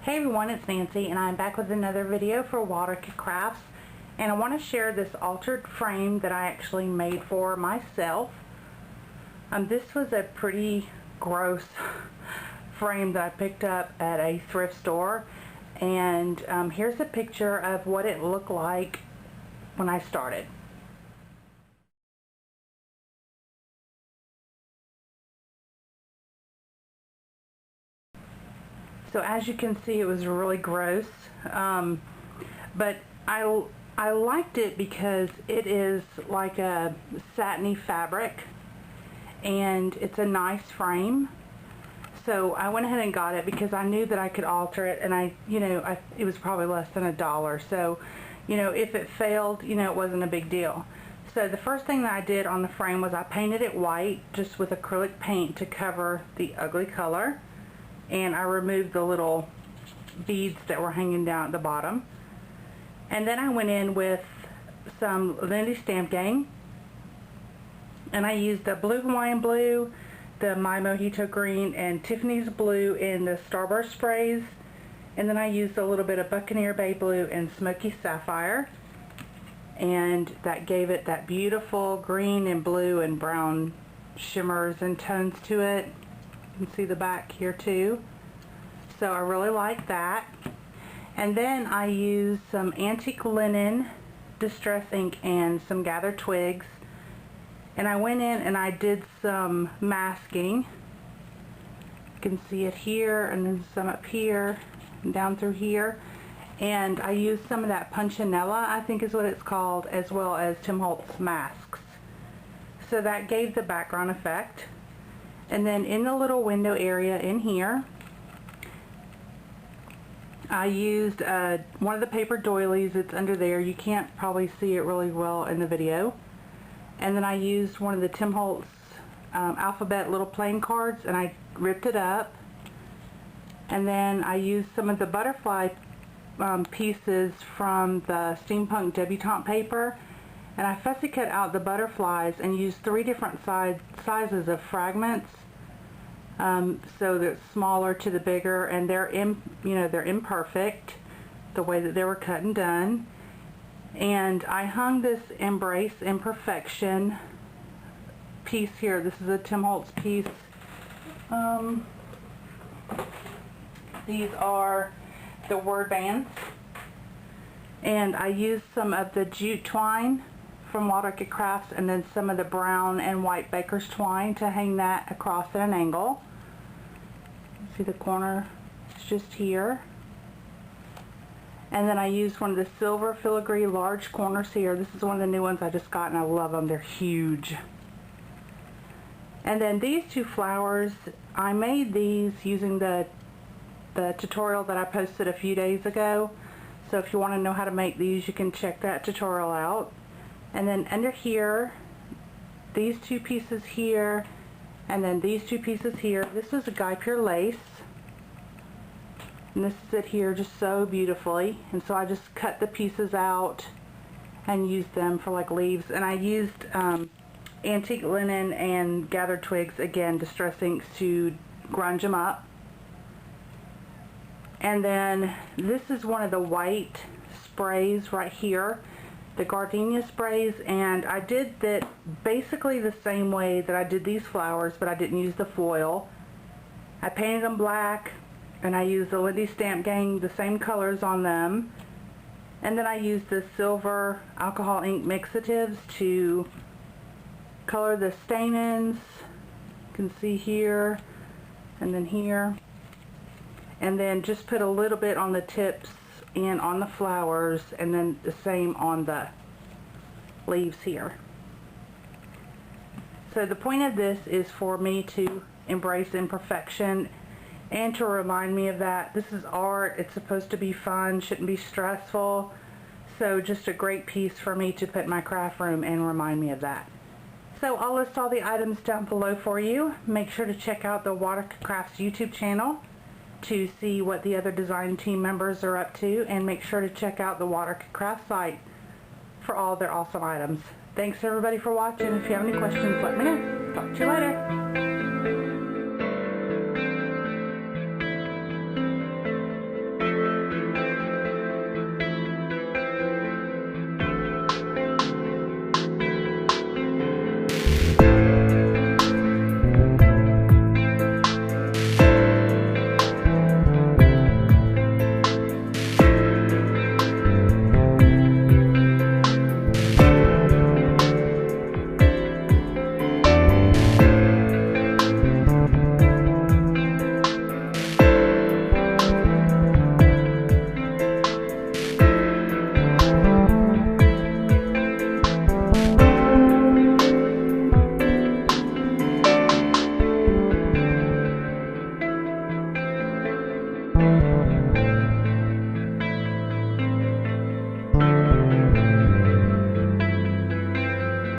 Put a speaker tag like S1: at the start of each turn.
S1: Hey everyone, it's Nancy and I'm back with another video for Watercolor Crafts, and I want to share this altered frame that I actually made for myself. This was a pretty gross frame that I picked up at a thrift store, and here's a picture of what it looked like when I started. So as you can see, it was really gross, but I liked it because it is like a satiny fabric and it's a nice frame. So I went ahead and got it because I knew that I could alter it, and it was probably less than $1. So, if it failed, it wasn't a big deal. So the first thing that I did on the frame was I painted it white just with acrylic paint to cover the ugly color. And I removed the little beads that were hanging down at the bottom. And then I went in with some Lindy Stamp Gang, and I used the Blue Hawaiian Blue, the My Mojito Green, and Tiffany's Blue in the Starburst sprays. And then I used a little bit of Buccaneer Bay Blue and Smoky Sapphire, and that gave it that beautiful green and blue and brown shimmers and tones to it. You can see the back here too. So I really like that. And then I used some antique linen distress ink and some gathered twigs, and I went in and I did some masking. You can see it here, and then some up here and down through here. And I used some of that Punchinella, I think is what it's called, as well as Tim Holtz masks. So that gave the background effect. And then in the little window area in here, I used one of the paper doilies. It's under there. You can't probably see it really well in the video. And then I used one of the Tim Holtz alphabet little playing cards, and I ripped it up. And then I used some of the butterfly pieces from the Steampunk Debutante paper, and I fussy cut out the butterflies and used 3 different sizes of fragments, so that it's smaller to the bigger, and they're imperfect the way that they were cut and done. And I hung this Embrace Imperfection piece here. This is a Tim Holtz piece. These are the word bands, and I used some of the Jute twine from Watercolor Crafts, and then some of the brown and white baker's twine to hang that across at an angle. See the corner? It's just here. And then I used one of the silver filigree large corners here. This is one of the new ones I just got, and I love them. They're huge. And then these 2 flowers, I made these using the tutorial that I posted a few days ago. So if you want to know how to make these, you can check that tutorial out. And then under here, these 2 pieces here, and then these 2 pieces here. This is a Guipure lace, and this is it here just so beautifully. And so I just cut the pieces out and used them for like leaves. And I used antique linen and gathered twigs, again, distress inks, to grunge them up. And then this is one of the white sprays right here, the Gardenia sprays, and I did that basically the same way that I did these flowers, but I didn't use the foil. I painted them black, and I used the Lindy Stamp Gang, the same colors on them, and then I used the silver alcohol ink mixatives to color the stamens. You can see here and then here, and then just put a little bit on the tips and on the flowers, and then the same on the leaves here. So the point of this is for me to embrace imperfection and to remind me of that. This is art. It's supposed to be fun, shouldn't be stressful. So just a great piece for me to put in my craft room and remind me of that. So I'll list all the items down below for you. Make sure to check out the Watercolor Crafts YouTube channel to see what the other design team members are up to, and make sure to check out the Watercolor Crafts site for all their awesome items. Thanks everybody for watching. If you have any questions, let me know. Talk to you later.